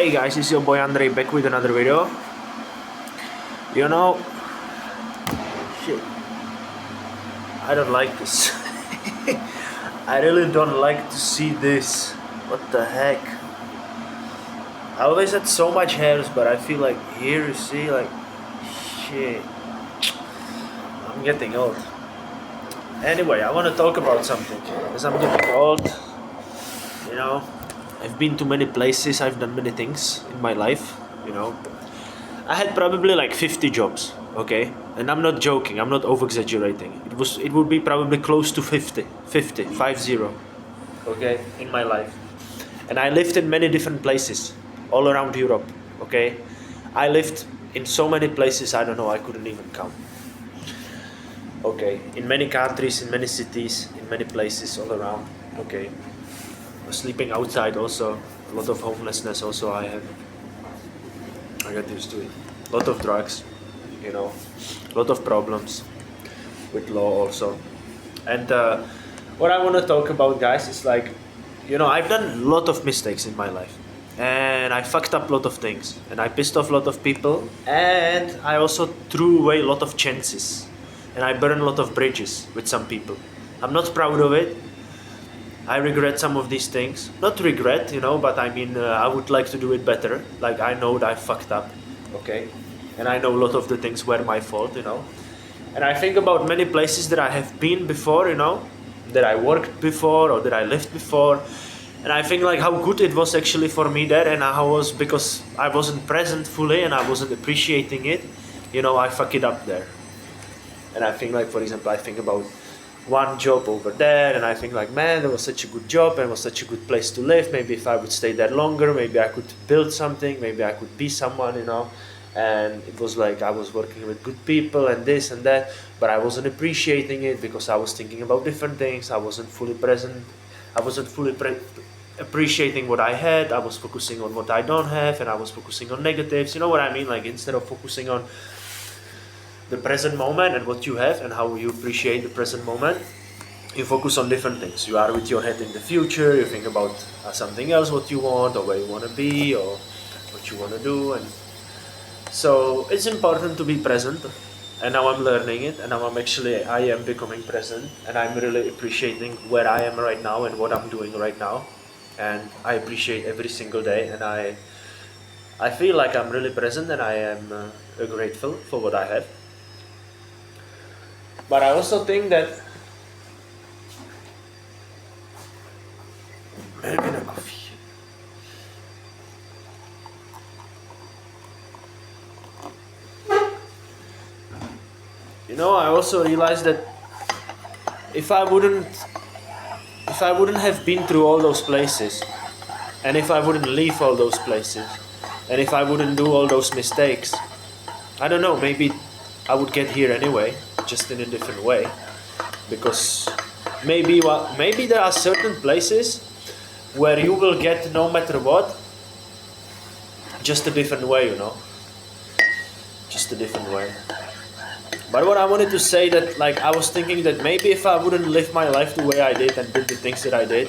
Hey guys, it's your boy Andre back with another video. You know, shit, I don't like this. I really don't like to see this. What the heck? I always had so much hairs, but I feel like here you see, like, shit. I'm getting old. Anyway, I want to talk about something. As I'm getting old, you know, I've been to many places, I've done many things in my life, you know. I had probably like 50 jobs, okay? And I'm not joking, I'm not over exaggerating. It would be probably close to 50, okay, in my life. And I lived in many different places all around Europe, okay? I lived in so many places, I don't know, I couldn't even count. Okay, in many countries, in many cities, in many places all around, okay? Sleeping outside also, a lot of homelessness also I had. I got used to it. A lot of drugs, you know, a lot of problems with law also. And what I want to talk about, guys, is like, you know, I've done a lot of mistakes in my life. And I fucked up a lot of things. And I pissed off a lot of people. And I also threw away a lot of chances. And I burned a lot of bridges with some people. I'm not proud of it. I regret some of these things. Not regret, you know, but I mean, I would like to do it better. Like, I know that I fucked up, okay? And I know a lot of the things were my fault, you know? And I think about many places that I have been before, you know? That I worked before or that I lived before. And I think like how good it was actually for me there, and how was, because I wasn't present fully and I wasn't appreciating it, you know, I fuck it up there. And I think like, for example, I think about one job over there, and I think like, man, that was such a good job and was such a good place to live. Maybe if I would stay there longer, maybe I could build something, maybe I could be someone, you know. And it was like I was working with good people and this and that, but I wasn't appreciating it because I was thinking about different things. I wasn't fully present. I wasn't fully appreciating what I had. I was focusing on what I don't have, and I was focusing on negatives. You know what I mean? Like, instead of focusing on the present moment and what you have and how you appreciate the present moment, you focus on different things. You are with your head in the future, you think about something else, what you want or where you want to be or what you want to do. And so it's important to be present, and now I'm learning it, and now I am becoming present, and I'm really appreciating where I am right now and what I'm doing right now. And I appreciate every single day, and I feel like I'm really present, and I am grateful for what I have. But I also think that maybe not coffee. You know, I also realized that if I wouldn't have been through all those places, and if I wouldn't leave all those places, and if I wouldn't do all those mistakes, I don't know, maybe I would get here anyway, just in a different way. Because maybe there are certain places where you will get, no matter what, just a different way, you know, just a different way. But what I wanted to say, that like I was thinking that maybe if I wouldn't live my life the way I did and did the things that I did,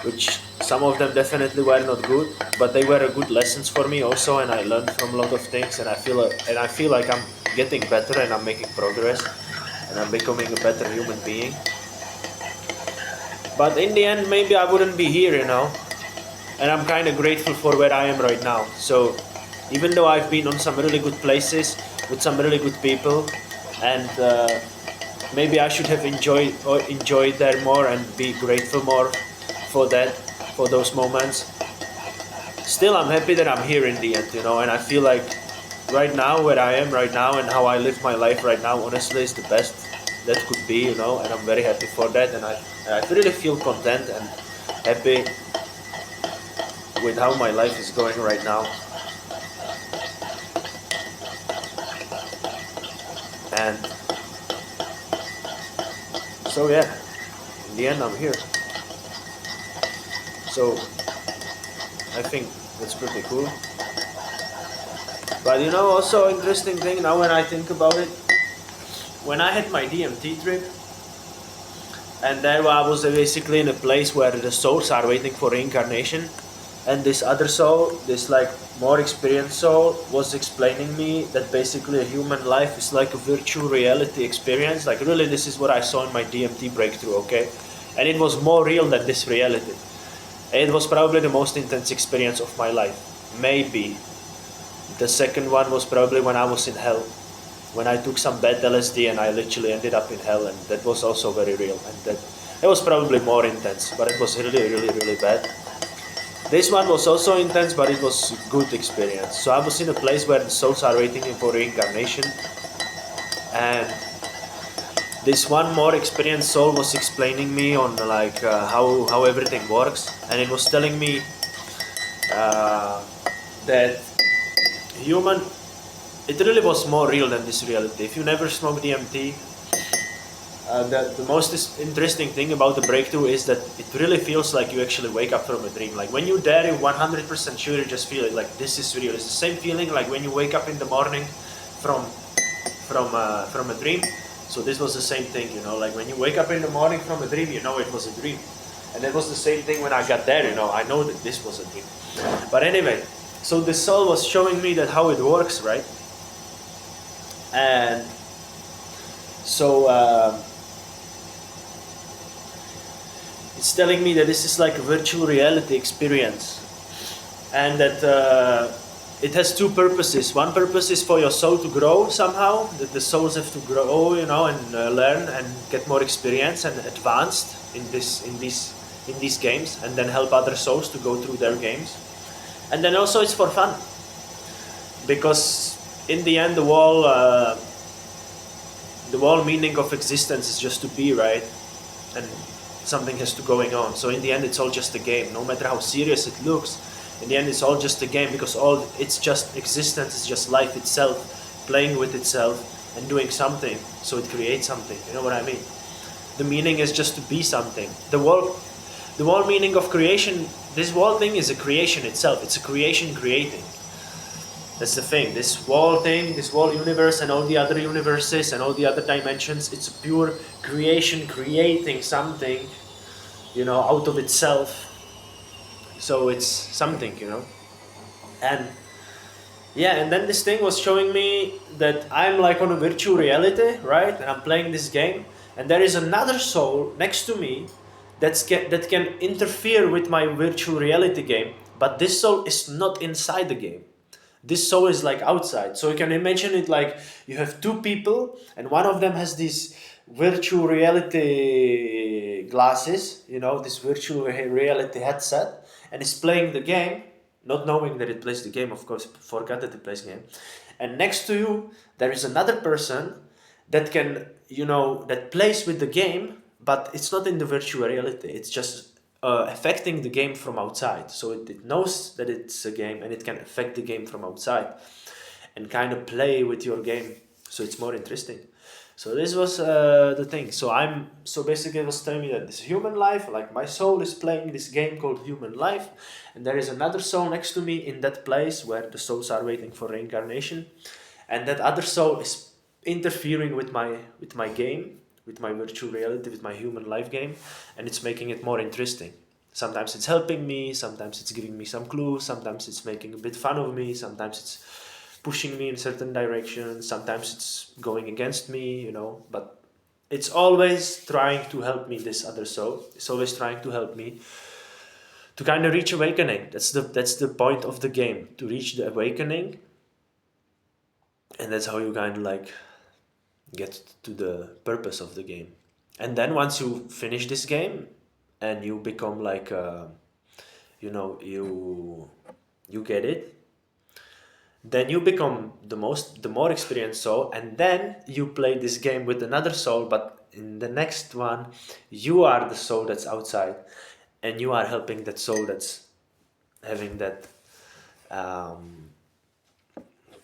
which some of them definitely were not good, but they were good lessons for me also, and I learned from a lot of things, and I feel like I'm getting better and I'm making progress and I'm becoming a better human being. But in the end, maybe I wouldn't be here, you know, and I'm kind of grateful for where I am right now. So even though I've been on some really good places with some really good people, and maybe I should have enjoyed there more and be grateful more for that, for those moments. Still, I'm happy that I'm here in the end, you know, and I feel like right now, where I am right now and how I live my life right now, honestly, is the best that could be, you know, and I'm very happy for that, and I really feel content and happy with how my life is going right now. And so yeah, in the end I'm here. So I think that's pretty cool. But you know, also interesting thing now when I think about it, when I had my DMT trip, and there I was basically in a place where the souls are waiting for reincarnation, And this other soul, this like more experienced soul, was explaining me that basically a human life is like a virtual reality experience. Like really, this is what I saw in my DMT breakthrough, okay? And it was more real than this reality. It was probably the most intense experience of my life. Maybe the second one was probably when I was in hell, when I took some bad LSD and I literally ended up in hell, and that was also very real. And that it was probably more intense, but it was really, really, really bad. This one was also intense, but it was a good experience. So I was in a place where the souls are waiting for reincarnation, and this one more experienced soul was explaining me on like how everything works, and it was telling me that human, it really was more real than this reality. If you never smoke DMT, the most interesting thing about the breakthrough is that it really feels like you actually wake up from a dream. Like when you're there, you're 100% sure, you just feel it like this is real. It's the same feeling like when you wake up in the morning from from a dream. So this was the same thing, you know, like when you wake up in the morning from a dream, you know it was a dream. And it was the same thing when I got there, you know, I know that this was a dream. But anyway, so the soul was showing me that how it works, right? And so it's telling me that this is like a virtual reality experience, and that it has two purposes. One purpose is for your soul to grow somehow, that the souls have to grow, you know, and learn and get more experience and advanced in these games, and then help other souls to go through their games. And then also it's for fun, because in the end the whole meaning of existence is just to be, right? And something has to going on. So in the end it's all just a game, no matter how serious it looks. In the end it's all just a game, because all it's just existence, it's just life itself playing with itself and doing something, so it creates something, you know what I mean? The meaning is just to be something. The whole meaning of creation, this whole thing is a creation itself. It's a creation creating. That's the thing. This whole thing, this whole universe and all the other universes and all the other dimensions, it's a pure creation creating something, you know, out of itself. So it's something, you know. And yeah, and then this thing was showing me that I'm like on a virtual reality, right? And I'm playing this game, and there is another soul next to me that can interfere with my virtual reality game, but this soul is not inside the game. This soul is like outside. So you can imagine it like you have two people, and one of them has these virtual reality glasses, you know, this virtual reality headset, and is playing the game, not knowing that it plays the game, of course, forgot that it plays the game. And next to you, there is another person that can, you know, that plays with the game, but it's not in the virtual reality. It's just affecting the game from outside. So it knows that it's a game, and it can affect the game from outside and kind of play with your game. So it's more interesting. So this was the thing. So basically it was telling me that this human life, like my soul is playing this game called human life, and there is another soul next to me in that place where the souls are waiting for reincarnation, and that other soul is interfering with my game, with my virtual reality, with my human life game, and it's making it more interesting. Sometimes it's helping me, sometimes it's giving me some clues, sometimes it's making a bit fun of me, sometimes it's pushing me in certain directions, sometimes it's going against me, you know, but it's always trying to help me, this other soul. It's always trying to help me to kind of reach awakening. That's the point of the game, to reach the awakening. And that's how you kind of like get to the purpose of the game. And then once you finish this game and you become like you know, you get it, then you become the more experienced soul, and then you play this game with another soul, but in the next one you are the soul that's outside, and you are helping that soul that's having that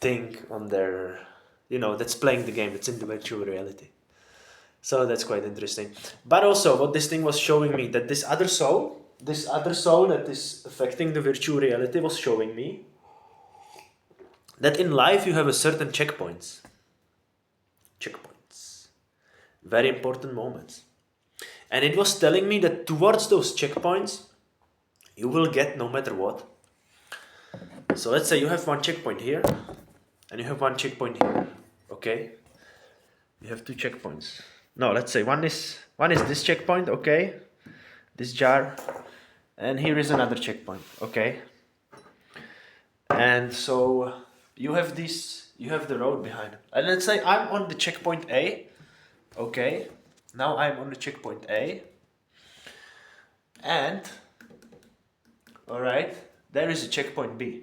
thing on their, you know, that's playing the game, that's in the virtual reality. So that's quite interesting. But also what this thing was showing me, that this other soul that is affecting the virtual reality was showing me that in life you have a certain checkpoints. Very important moments. And it was telling me that towards those checkpoints, you will get no matter what. So let's say you have one checkpoint here, and you have one checkpoint here. Okay, you have two checkpoints. No, let's say one is this checkpoint. Okay, this jar, and here is another checkpoint. Okay, and so you have this. You have the road behind it. And let's say I'm on the checkpoint A. Okay, now I'm on the checkpoint A. And, alright, there is a checkpoint B.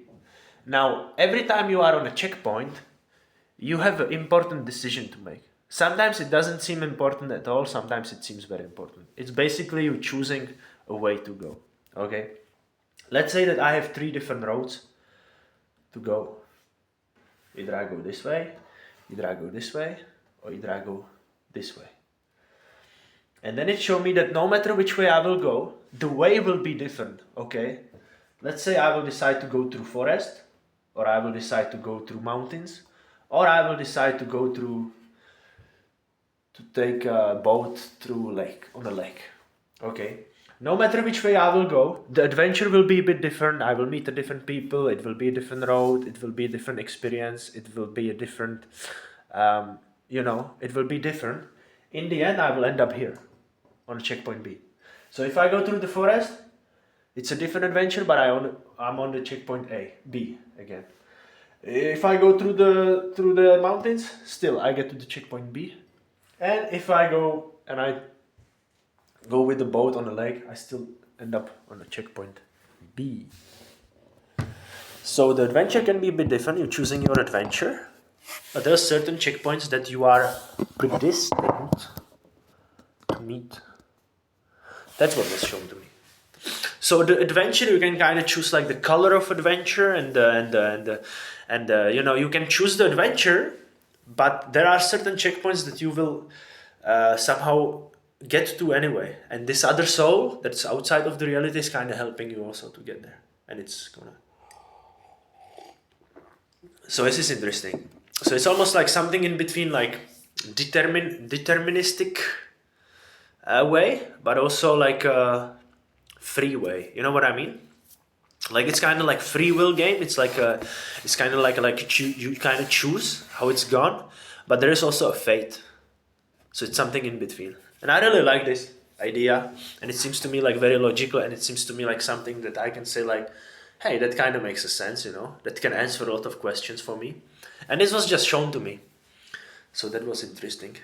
Now, every time you are on a checkpoint, you have an important decision to make. Sometimes it doesn't seem important at all, sometimes it seems very important. It's basically you choosing a way to go. Okay? Let's say that I have 3 different roads to go. Either I go this way, either I go this way, or either I go this way. And then it showed me that no matter which way I will go, the way will be different, okay? Let's say I will decide to go through forest, or I will decide to go through mountains, or I will decide to go through, to take a boat through on a lake, okay? No matter which way I will go, the adventure will be a bit different. I will meet the different people, it will be a different road, it will be a different experience, it will be a different, it will be different. In the end, I will end up here on checkpoint B. So if I go through the forest, it's a different adventure, but I'm on the checkpoint B again. If I go through the mountains, still I get to the checkpoint B. And if I go with the boat on the lake, I still end up on the checkpoint B. So the adventure can be a bit different. You're choosing your adventure, but there are certain checkpoints that you are predestined to meet. That's what was shown to me. So the adventure, you can kind of choose like the color of adventure, and you can choose the adventure, but there are certain checkpoints that you will somehow get to anyway. And this other soul that's outside of the reality is kind of helping you also to get there. And it's gonna. So this is interesting. So it's almost like something in between, like deterministic way, but also like a free way. You know what I mean? Like it's kind of like free will game. It's like it's kind of like you kind of choose how it's gone, but there is also a fate. So it's something in between, and I really like this idea, and it seems to me like very logical, and it seems to me like something that I can say like, hey, that kind of makes a sense, that can answer a lot of questions for me, and this was just shown to me, so that was interesting.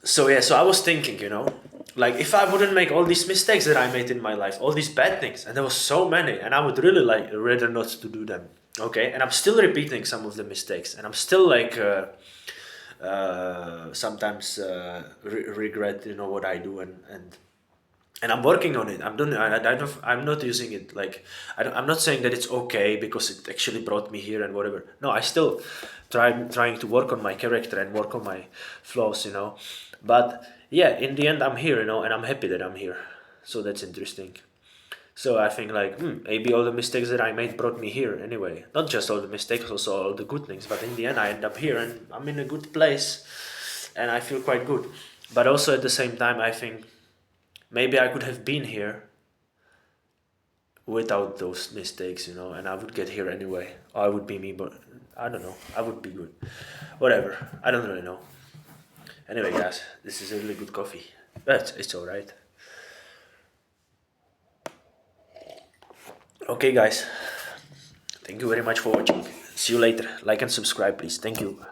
So yeah, so I was thinking, like if I wouldn't make all these mistakes that I made in my life, all these bad things, and there was so many, and I would really like rather not to do them. Okay, and I'm still repeating some of the mistakes, and I'm still like sometimes regret, what I do, and I'm working on it. I'm not using it like I'm not saying that it's okay because it actually brought me here and whatever. No, I still trying to work on my character and work on my flaws, But yeah, in the end, I'm here, and I'm happy that I'm here. So that's interesting. So I think like maybe all the mistakes that I made brought me here anyway. Not just all the mistakes, also all the good things. But in the end, I end up here and I'm in a good place, and I feel quite good. But also at the same time, I think maybe I could have been here without those mistakes, and I would get here anyway. Or I would be me, but I don't know. I would be good. Whatever. I don't really know. Anyway, guys, this is a really good coffee. But it's alright. Okay, guys. Thank you very much for watching. See you later. Like and subscribe, please. Thank you.